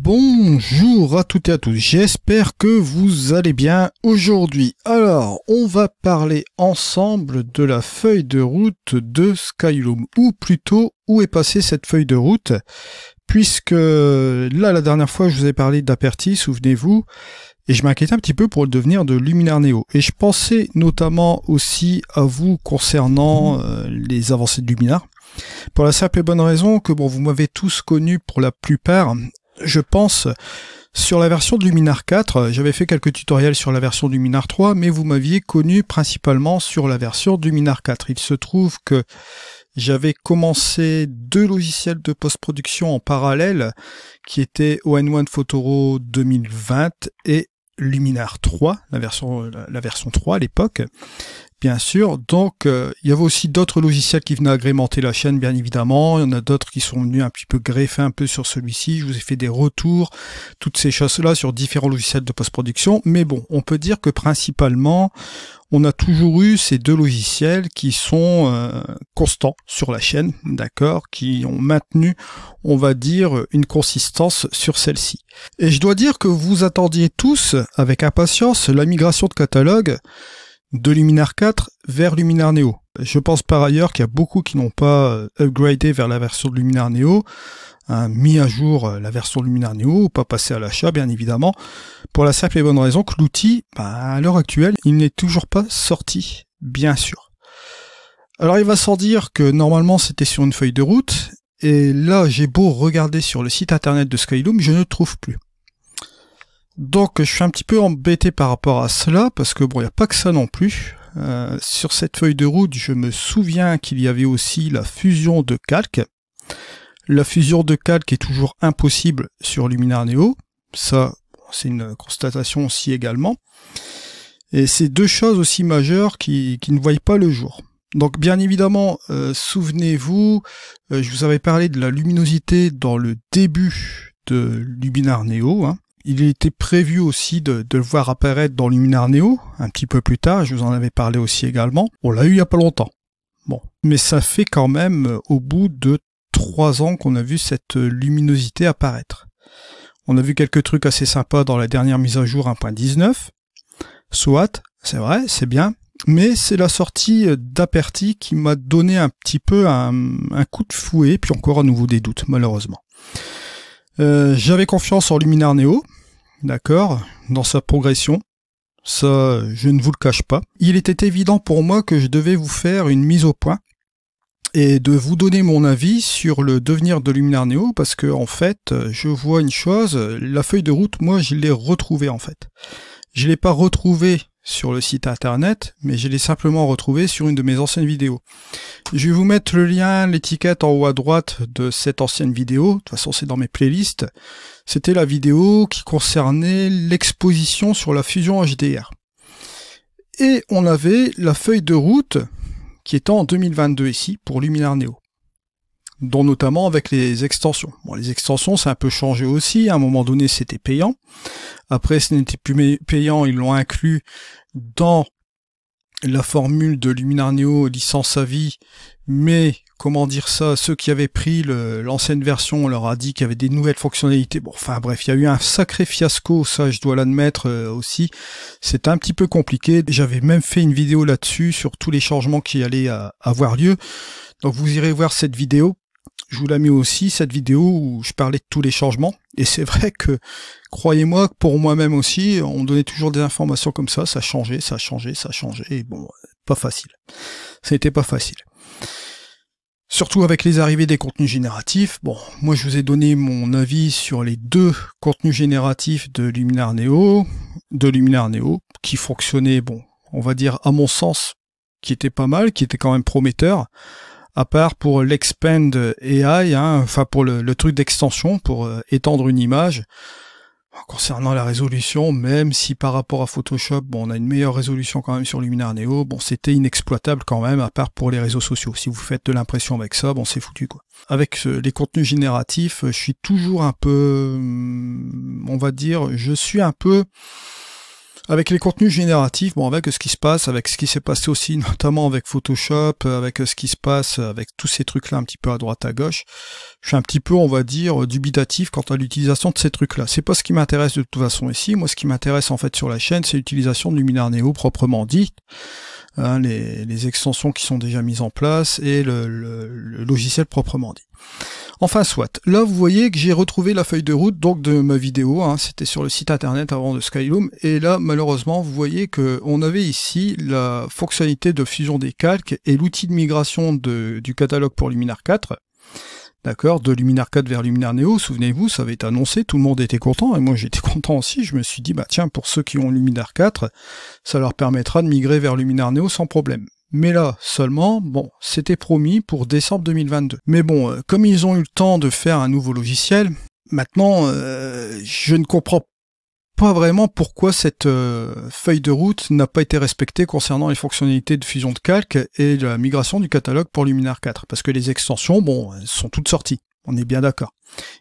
Bonjour à toutes et à tous, j'espère que vous allez bien aujourd'hui. Alors, on va parler ensemble de la feuille de route de Skylum, ou plutôt, où est passée cette feuille de route, puisque là, la dernière fois, je vous avais parlé d'Aperti, souvenez-vous, et je m'inquiétais un petit peu pour le devenir de Luminaire Neo. Et je pensais notamment aussi à vous concernant les avancées de Luminaire, pour la simple et bonne raison que bon, vous m'avez tous connu pour la plupart. Je pense sur la version de Luminaire 4, j'avais fait quelques tutoriels sur la version de Luminaire 3, mais vous m'aviez connu principalement sur la version de Luminaire 4. Il se trouve que j'avais commencé 2 logiciels de post-production en parallèle, qui étaient ON1 Photoro 2020 et Luminaire 3, la version 3 à l'époque. Bien sûr, donc il y avait aussi d'autres logiciels qui venaient agrémenter la chaîne, bien évidemment. Il y en a d'autres qui sont venus un petit peu greffer un peu sur celui-ci. Je vous ai fait des retours, toutes ces choses-là sur différents logiciels de post-production. Mais bon, on peut dire que principalement, on a toujours eu ces 2 logiciels qui sont constants sur la chaîne, d'accord, qui ont maintenu, on va dire, une consistance sur celle-ci. Et je dois dire que vous attendiez tous, avec impatience, la migration de catalogue de Luminaire 4 vers Luminaire Neo. Je pense par ailleurs qu'il y a beaucoup qui n'ont pas upgradé vers la version de Luminaire Neo, mis à jour la version de Luminaire Neo, ou pas passé à l'achat bien évidemment, pour la simple et bonne raison que l'outil, à l'heure actuelle, il n'est toujours pas sorti, bien sûr. Alors il va sans dire que normalement c'était sur une feuille de route, et là j'ai beau regarder sur le site internet de Skylum, je ne le trouve plus. Donc je suis un petit peu embêté par rapport à cela, parce que bon, il n'y a pas que ça non plus. Sur cette feuille de route, je me souviens qu'il y avait aussi la fusion de calque. La fusion de calque est toujours impossible sur Luminaire Neo. Ça, c'est une constatation aussi également. Et c'est 2 choses aussi majeures qui ne voient pas le jour. Donc bien évidemment, souvenez-vous, je vous avais parlé de la luminosité dans le début de Luminaire Neo, hein. Il était prévu aussi de le voir apparaître dans Luminaire Neo, un petit peu plus tard, je vous en avais parlé aussi également. On l'a eu il y a pas longtemps. Bon, mais ça fait quand même au bout de 3 ans qu'on a vu cette luminosité apparaître. On a vu quelques trucs assez sympas dans la dernière mise à jour 1.19. Soit, c'est vrai, c'est bien, mais c'est la sortie d'Aperti qui m'a donné un petit peu un coup de fouet, puis encore à nouveau des doutes, malheureusement. J'avais confiance en Luminaire Neo, d'accord, dans sa progression, ça je ne vous le cache pas. Il était évident pour moi que je devais vous faire une mise au point et de vous donner mon avis sur le devenir de Luminaire Neo, parce que en fait, je vois une chose, la feuille de route, moi je l'ai retrouvée en fait. Je l'ai pas retrouvée sur le site internet, mais je l'ai simplement retrouvée sur une de mes anciennes vidéos. Je vais vous mettre le lien, l'étiquette en haut à droite de cette ancienne vidéo, de toute façon c'est dans mes playlists. C'était la vidéo qui concernait l'exposition sur la fusion HDR. Et on avait la feuille de route qui était en 2022 ici, pour Luminaire Neo, dont notamment avec les extensions. Bon, les extensions, ça a un peu changé aussi, à un moment donné c'était payant. Après, ce n'était plus payant, ils l'ont inclus dans la formule de Luminaire Neo licence à vie, mais comment dire ça, ceux qui avaient pris l'ancienne version, on leur a dit qu'il y avait des nouvelles fonctionnalités. Bon, enfin bref, il y a eu un sacré fiasco, ça je dois l'admettre aussi. C'était un petit peu compliqué. J'avais même fait une vidéo là-dessus sur tous les changements qui allaient avoir lieu. Donc vous irez voir cette vidéo. Je vous l'ai mis aussi, cette vidéo où je parlais de tous les changements. Et c'est vrai que, croyez-moi, pour moi-même aussi, on donnait toujours des informations comme ça changeait, ça changeait, ça changeait. Et bon, pas facile. Ça n'était pas facile. Surtout avec les arrivées des contenus génératifs. Bon, moi je vous ai donné mon avis sur les 2 contenus génératifs de Luminaire Neo, qui fonctionnaient, bon, on va dire à mon sens, qui étaient pas mal, qui étaient quand même prometteurs. À part pour l'Expand AI, hein, enfin pour le truc d'extension, pour étendre une image. Concernant la résolution, même si par rapport à Photoshop, bon, on a une meilleure résolution quand même sur Luminaire Neo, bon, c'était inexploitable quand même, à part pour les réseaux sociaux. Si vous faites de l'impression avec ça, bon, c'est foutu, quoi. Avec les contenus génératifs, je suis toujours un peu, on va dire, je suis un peu Avec les contenus génératifs, bon, avec ce qui se passe, avec ce qui s'est passé aussi, notamment avec Photoshop, avec ce qui se passe, avec tous ces trucs-là un petit peu à droite à gauche, je suis un petit peu, on va dire, dubitatif quant à l'utilisation de ces trucs-là. C'est pas ce qui m'intéresse de toute façon ici. Moi, ce qui m'intéresse en fait sur la chaîne, c'est l'utilisation de Luminar Neo proprement dit, hein, les extensions qui sont déjà mises en place et le logiciel proprement dit. Enfin soit, là vous voyez que j'ai retrouvé la feuille de route donc de ma vidéo, hein, c'était sur le site internet avant de Skyloom, et là malheureusement vous voyez que on avait ici la fonctionnalité de fusion des calques et l'outil de migration du catalogue pour Luminar 4, d'accord, de Luminar 4 vers Luminar Neo, souvenez-vous, ça avait été annoncé, tout le monde était content, et moi j'étais content aussi, je me suis dit, bah tiens, pour ceux qui ont Luminar 4, ça leur permettra de migrer vers Luminar Neo sans problème. Mais là, seulement, bon, c'était promis pour décembre 2022. Mais bon, comme ils ont eu le temps de faire un nouveau logiciel, maintenant, je ne comprends pas vraiment pourquoi cette feuille de route n'a pas été respectée concernant les fonctionnalités de fusion de calque et de la migration du catalogue pour Luminar 4. Parce que les extensions, bon, elles sont toutes sorties, on est bien d'accord.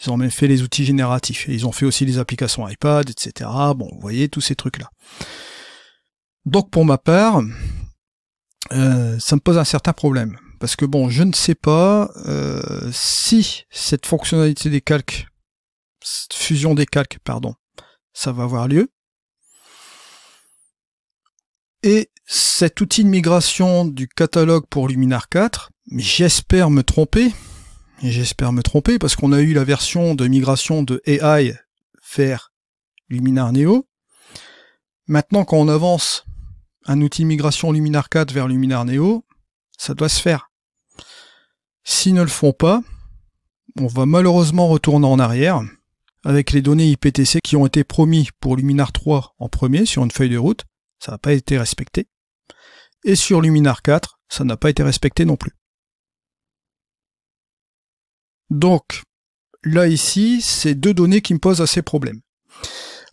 Ils ont même fait les outils génératifs, et ils ont fait aussi les applications iPad, etc. Bon, vous voyez, tous ces trucs-là. Donc pour ma part, ça me pose un certain problème, parce que bon, je ne sais pas si cette fonctionnalité des calques, cette fusion des calques, pardon, ça va avoir lieu, et cet outil de migration du catalogue pour Luminar 4, mais j'espère me tromper, parce qu'on a eu la version de migration de AI vers Luminar Neo. Maintenant, quand on avance un outil de migration Luminar 4 vers Luminar Neo, ça doit se faire. S'ils ne le font pas, on va malheureusement retourner en arrière, avec les données IPTC qui ont été promis pour Luminar 3 en premier, sur une feuille de route, ça n'a pas été respecté. Et sur Luminar 4, ça n'a pas été respecté non plus. Donc, là ici, c'est deux données qui me posent assez problème.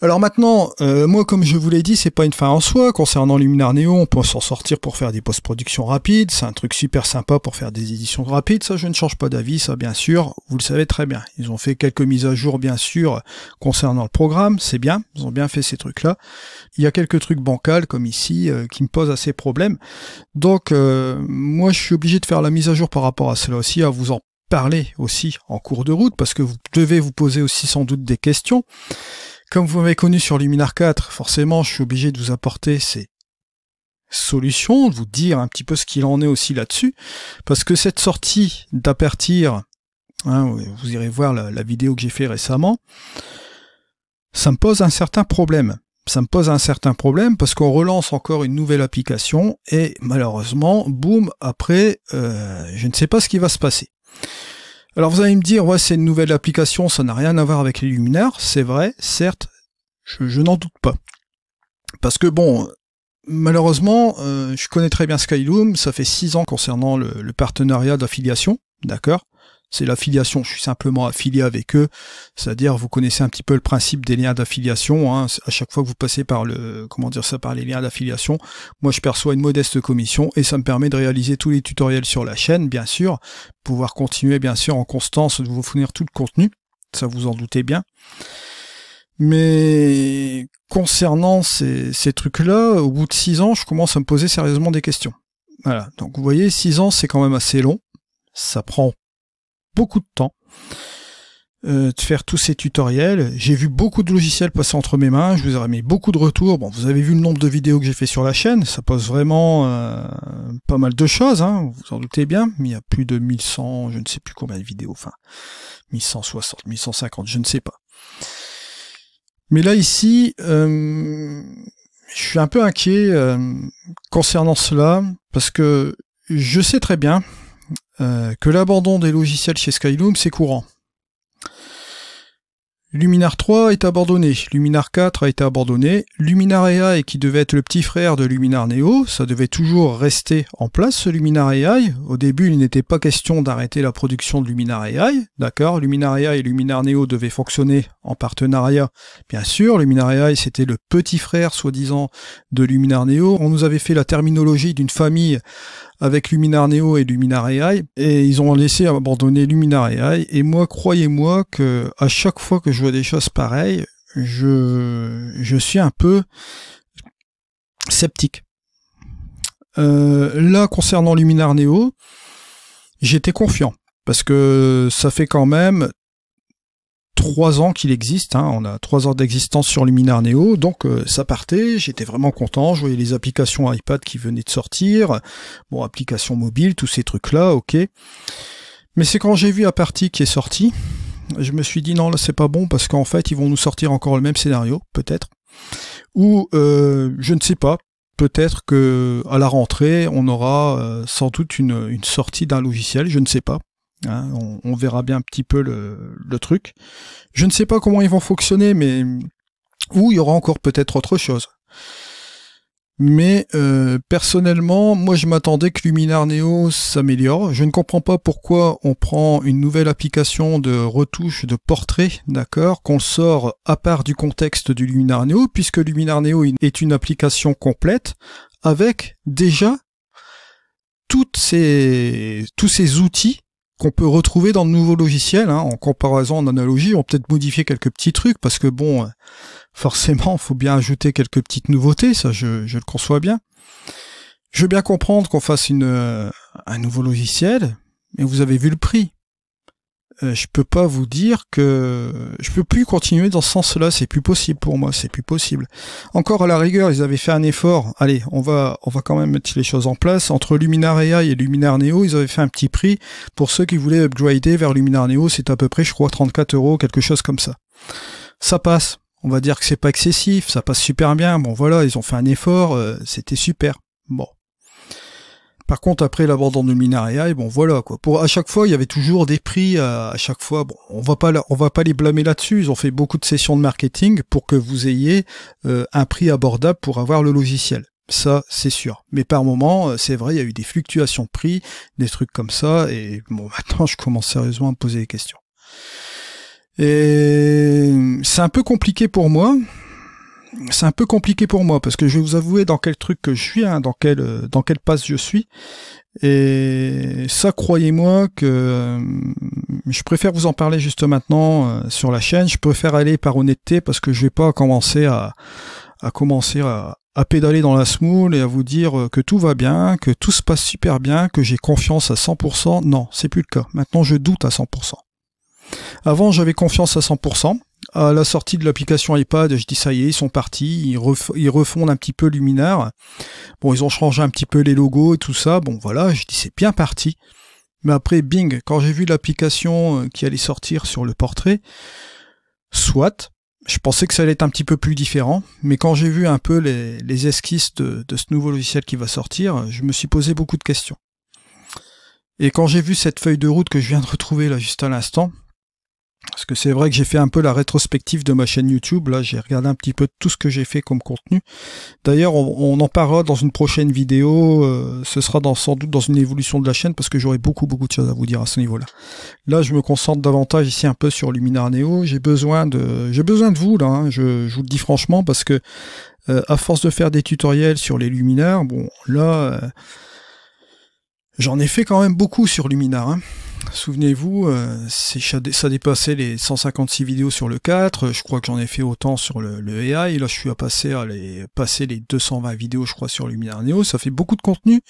Alors maintenant, moi comme je vous l'ai dit, c'est pas une fin en soi. Concernant Luminar Neo, on peut s'en sortir pour faire des post-productions rapides, c'est un truc super sympa pour faire des éditions rapides, ça je ne change pas d'avis, ça bien sûr, vous le savez très bien. Ils ont fait quelques mises à jour bien sûr concernant le programme, c'est bien, ils ont bien fait ces trucs-là. Il y a quelques trucs bancals comme ici qui me posent assez problème. Donc moi je suis obligé de faire la mise à jour par rapport à cela aussi, à vous en parler aussi en cours de route, parce que vous devez vous poser aussi sans doute des questions. Comme vous m'avez connu sur Luminar 4, forcément, je suis obligé de vous apporter ces solutions, de vous dire un petit peu ce qu'il en est aussi là-dessus, parce que cette sortie d'Aperture, hein, vous irez voir la vidéo que j'ai fait récemment, ça me pose un certain problème. Ça me pose un certain problème parce qu'on relance encore une nouvelle application et malheureusement, boum, après, je ne sais pas ce qui va se passer. Alors vous allez me dire, ouais, c'est une nouvelle application, ça n'a rien à voir avec les Luminar, c'est vrai, certes, je n'en doute pas. Parce que bon, malheureusement, je connais très bien Skyloom, ça fait 6 ans concernant le partenariat d'affiliation, d'accord ? C'est l'affiliation, je suis simplement affilié avec eux, c'est-à-dire vous connaissez un petit peu le principe des liens d'affiliation, hein, à chaque fois que vous passez par par les liens d'affiliation, moi je perçois une modeste commission et ça me permet de réaliser tous les tutoriels sur la chaîne, bien sûr, pouvoir continuer bien sûr en constance de vous fournir tout le contenu, ça vous en doutez bien. Mais concernant ces trucs-là, au bout de 6 ans, je commence à me poser sérieusement des questions. Voilà, donc vous voyez, 6 ans c'est quand même assez long, ça prend beaucoup de temps de faire tous ces tutoriels. J'ai vu beaucoup de logiciels passer entre mes mains, je vous ai remis beaucoup de retours. Bon, vous avez vu le nombre de vidéos que j'ai fait sur la chaîne, ça pose vraiment pas mal de choses, hein, vous en doutez bien, mais il y a plus de 1100, je ne sais plus combien de vidéos, enfin 1160, 1150, je ne sais pas. Mais là ici, je suis un peu inquiet concernant cela, parce que je sais très bien que l'abandon des logiciels chez Skyloom, c'est courant. Luminar 3 est abandonné, Luminar 4 a été abandonné, Luminar AI qui devait être le petit frère de Luminar Neo, ça devait toujours rester en place ce Luminar AI. Au début, il n'était pas question d'arrêter la production de Luminar AI, d'accord, Luminar AI et Luminar Neo devaient fonctionner en partenariat, bien sûr, Luminar AI c'était le petit frère soi-disant de Luminar Neo, on nous avait fait la terminologie d'une famille avec Luminar Neo et Luminar AI, et ils ont laissé abandonner Luminar AI, et moi, croyez-moi que à chaque fois que je vois des choses pareilles, je suis un peu, sceptique. Là, concernant Luminar Neo, j'étais confiant, parce que ça fait quand même 3 ans qu'il existe, hein, on a 3 ans d'existence sur Luminar Neo, donc ça partait, j'étais vraiment content, je voyais les applications iPad qui venaient de sortir, bon, applications mobiles, tous ces trucs-là, ok. Mais c'est quand j'ai vu Aparty qui est sorti, je me suis dit non, là c'est pas bon, parce qu'en fait ils vont nous sortir encore le même scénario, peut-être, ou je ne sais pas, peut-être que à la rentrée on aura sans doute une sortie d'un logiciel, je ne sais pas. Hein, on verra bien un petit peu le truc. Je ne sais pas comment ils vont fonctionner, mais ou il y aura encore peut-être autre chose. Mais personnellement, moi je m'attendais que Luminar Neo s'améliore. Je ne comprends pas pourquoi on prend une nouvelle application de retouche de portrait, d'accord, qu'on sort à part du contexte du Luminar Neo, puisque Luminar Neo est une application complète avec déjà tous ces outils qu'on peut retrouver dans le nouveau logiciel, hein, en comparaison, en analogie. On va peut-être modifier quelques petits trucs, parce que bon, forcément, il faut bien ajouter quelques petites nouveautés, ça je le conçois bien. Je veux bien comprendre qu'on fasse un nouveau logiciel, mais vous avez vu le prix. Je peux pas vous dire que je peux plus continuer dans ce sens-là, c'est plus possible pour moi, c'est plus possible. Encore à la rigueur, ils avaient fait un effort. Allez, on va quand même mettre les choses en place. Entre Luminar AI et Luminar Neo, ils avaient fait un petit prix pour ceux qui voulaient upgrader vers Luminar Neo, c'est à peu près, je crois, 34 €, quelque chose comme ça. Ça passe. On va dire que c'est pas excessif, ça passe super bien. Bon voilà, ils ont fait un effort, c'était super. Bon. Par contre, après l'abandon de Luminar AI, bon voilà quoi. À chaque fois, il y avait toujours des prix à chaque fois. Bon, on va pas les blâmer là-dessus. Ils ont fait beaucoup de sessions de marketing pour que vous ayez un prix abordable pour avoir le logiciel. Ça, c'est sûr. Mais par moment, c'est vrai, il y a eu des fluctuations de prix, des trucs comme ça. Et bon, maintenant, je commence sérieusement à me poser des questions. Et c'est un peu compliqué pour moi. C'est un peu compliqué pour moi, parce que je vais vous avouer dans quel truc que je suis, hein, dans quelle passe je suis. Et ça, croyez-moi que je préfère vous en parler juste maintenant sur la chaîne. Je préfère aller par honnêteté, parce que je vais pas commencer à pédaler dans la semoule et à vous dire que tout va bien, que tout se passe super bien, que j'ai confiance à 100%. Non, c'est plus le cas. Maintenant, je doute à 100%. Avant, j'avais confiance à 100%. À la sortie de l'application iPad, je dis ça y est, ils sont partis, ils refondent un petit peu Luminar. Bon, ils ont changé un petit peu les logos et tout ça. Bon, voilà, je dis c'est bien parti. Mais après, bing, quand j'ai vu l'application qui allait sortir sur le portrait, soit, je pensais que ça allait être un petit peu plus différent, mais quand j'ai vu un peu les esquisses de ce nouveau logiciel qui va sortir, je me suis posé beaucoup de questions. Et quand j'ai vu cette feuille de route que je viens de retrouver là juste à l'instant, parce que c'est vrai que j'ai fait un peu la rétrospective de ma chaîne YouTube, là j'ai regardé un petit peu tout ce que j'ai fait comme contenu. D'ailleurs on en parlera dans une prochaine vidéo, ce sera sans doute dans une évolution de la chaîne, parce que j'aurai beaucoup de choses à vous dire à ce niveau-là. Là je me concentre davantage ici un peu sur Luminar Neo, j'ai besoin de vous là, hein, je vous le dis franchement, parce que à force de faire des tutoriels sur les Luminar, bon là j'en ai fait quand même beaucoup sur Luminar, hein. Souvenez-vous, ça dépassait les 156 vidéos sur le 4, je crois que j'en ai fait autant sur le AI, là je suis à passer les 220 vidéos je crois sur Luminar Neo, ça fait beaucoup de contenu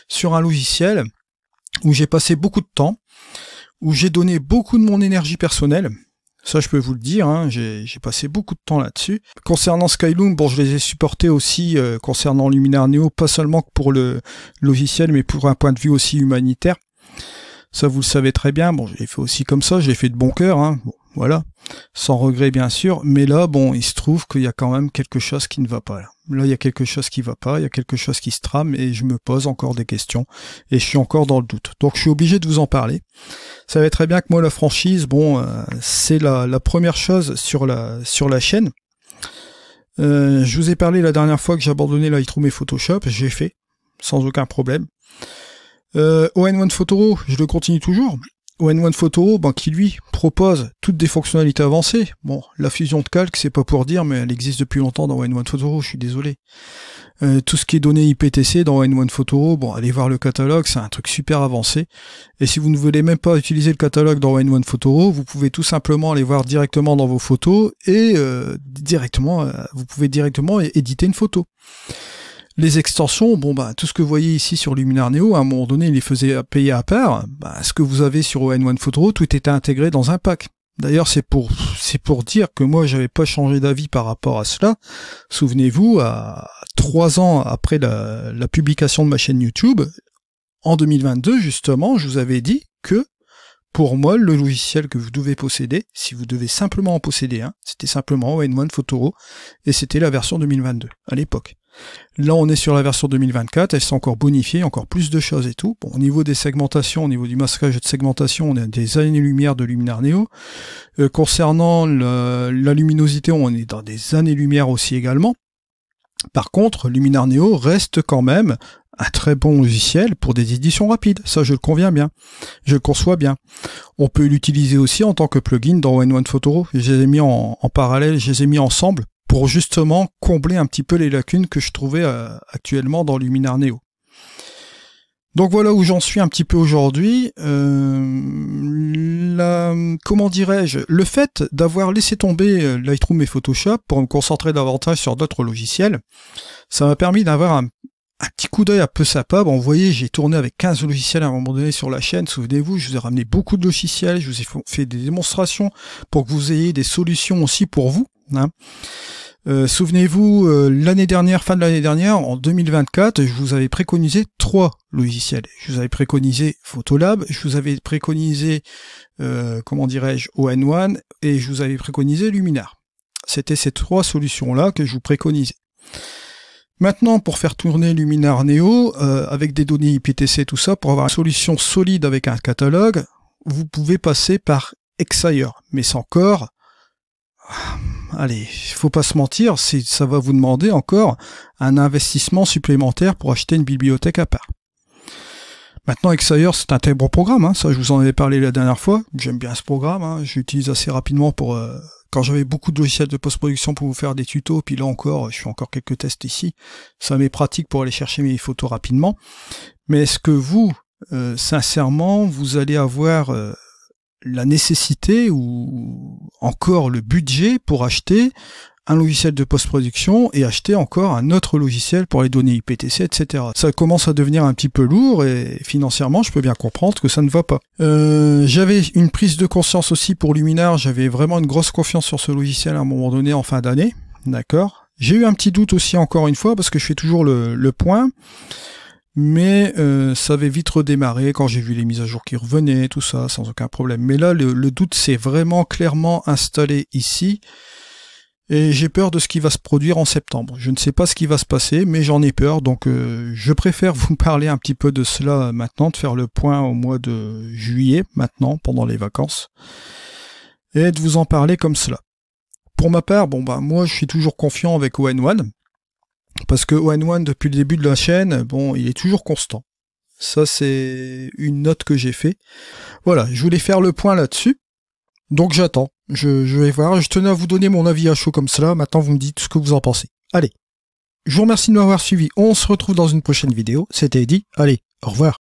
sur un logiciel où j'ai passé beaucoup de temps, où j'ai donné beaucoup de mon énergie personnelle, ça je peux vous le dire, hein, j'ai passé beaucoup de temps là-dessus. Concernant Skyloom, bon je les ai supportés aussi concernant Luminar Neo, pas seulement pour le logiciel, mais pour un point de vue aussi humanitaire. Ça, vous le savez très bien. Bon, je l'ai fait aussi comme ça, je l'ai fait de bon cœur, hein. Bon, voilà. Sans regret, bien sûr. Mais là, bon, il se trouve qu'il y a quand même quelque chose qui ne va pas, là. Là, il y a quelque chose qui va pas, il y a quelque chose qui se trame, et je me pose encore des questions. Et je suis encore dans le doute. Donc, je suis obligé de vous en parler. Vous savez très bien que moi, la franchise, bon, c'est la première chose sur la chaîne. Je vous ai parlé la dernière fois que j'ai abandonné Lightroom et Photoshop. J'ai fait, sans aucun problème. ON1 Photoro, je le continue toujours. ON1 Photoro, ben, qui lui propose toutes des fonctionnalités avancées. Bon, la fusion de calque, c'est pas pour dire, mais elle existe depuis longtemps dans ON1 Photoro, je suis désolé. Tout ce qui est données IPTC dans ON1 Photoro, bon, allez voir le catalogue, c'est un truc super avancé. Et si vous ne voulez même pas utiliser le catalogue dans ON1 Photoro, vous pouvez tout simplement aller voir directement dans vos photos et vous pouvez directement éditer une photo. Les extensions, bon bah tout ce que vous voyez ici sur Luminar Neo, à un moment donné, il les faisait payer à part. Bah, ce que vous avez sur ON1 Photo, tout était intégré dans un pack. D'ailleurs, c'est pour dire que moi, j'avais pas changé d'avis par rapport à cela. Souvenez-vous, à 3 ans après la publication de ma chaîne YouTube, en 2022, justement, je vous avais dit que, pour moi, le logiciel que vous devez posséder, si vous devez simplement en posséder un, c'était simplement ON1 Photo, et c'était la version 2022, à l'époque. Là, on est sur la version 2024, elle s'est encore bonifiée, encore plus de choses et tout. Bon, au niveau des segmentations, au niveau du masquage de segmentation, on a des années-lumière de Luminar Neo. Concernant la luminosité, on est dans des années-lumière aussi également. Par contre, Luminar Neo reste quand même un très bon logiciel pour des éditions rapides. Ça, je le conviens bien. Je le conçois bien. On peut l'utiliser aussi en tant que plugin dans ON1 Photo. Je les ai mis en parallèle, je les ai mis ensemble pour justement combler un petit peu les lacunes que je trouvais actuellement dans Luminar Neo. Donc voilà où j'en suis un petit peu aujourd'hui. Comment dirais-je, le fait d'avoir laissé tomber Lightroom et Photoshop pour me concentrer davantage sur d'autres logiciels, ça m'a permis d'avoir un petit coup d'œil un peu sympa. Bon, vous voyez, j'ai tourné avec 15 logiciels à un moment donné sur la chaîne. Souvenez-vous, je vous ai ramené beaucoup de logiciels, je vous ai fait des démonstrations pour que vous ayez des solutions aussi pour vous. Hein. Souvenez-vous, l'année dernière, fin de l'année dernière, en 2024, je vous avais préconisé 3 logiciels. Je vous avais préconisé Photolab, je vous avais préconisé, comment dirais-je, ON1, et je vous avais préconisé Luminar. C'était ces 3 solutions-là que je vous préconisais. Maintenant, pour faire tourner Luminar Neo, avec des données IPTC, tout ça, pour avoir une solution solide avec un catalogue, vous pouvez passer par Exire. Mais c'est encore... Allez, il faut pas se mentir, ça va vous demander encore un investissement supplémentaire pour acheter une bibliothèque à part. Maintenant, Exire, c'est un très bon programme, hein, ça je vous en avais parlé la dernière fois, j'aime bien ce programme, hein, j'utilise assez rapidement pour... quand j'avais beaucoup de logiciels de post-production pour vous faire des tutos, puis là encore, je fais encore quelques tests ici, ça m'est pratique pour aller chercher mes photos rapidement. Mais est-ce que vous, sincèrement, vous allez avoir... la nécessité ou encore le budget pour acheter un logiciel de post-production et acheter encore un autre logiciel pour les données IPTC, etc. Ça commence à devenir un petit peu lourd et financièrement, je peux bien comprendre que ça ne va pas. J'avais une prise de conscience aussi pour Luminar, j'avais vraiment une grosse confiance sur ce logiciel à un moment donné en fin d'année, d'accord. J'ai eu un petit doute aussi encore une fois parce que je fais toujours le point. Mais ça avait vite redémarré quand j'ai vu les mises à jour qui revenaient, tout ça, sans aucun problème. Mais là, le doute s'est vraiment clairement installé ici, et j'ai peur de ce qui va se produire en septembre. Je ne sais pas ce qui va se passer, mais j'en ai peur, donc je préfère vous parler un petit peu de cela maintenant, de faire le point au mois de juillet, maintenant, pendant les vacances, et de vous en parler comme cela. Pour ma part, bon bah moi je suis toujours confiant avec ON1, parce que ON1, depuis le début de la chaîne, bon, il est toujours constant. Ça, c'est une note que j'ai fait. Voilà, je voulais faire le point là-dessus. Donc j'attends. Je vais voir. Je tenais à vous donner mon avis à chaud comme cela. Maintenant, vous me dites ce que vous en pensez. Allez. Je vous remercie de m'avoir suivi. On se retrouve dans une prochaine vidéo. C'était Eddy. Allez, au revoir.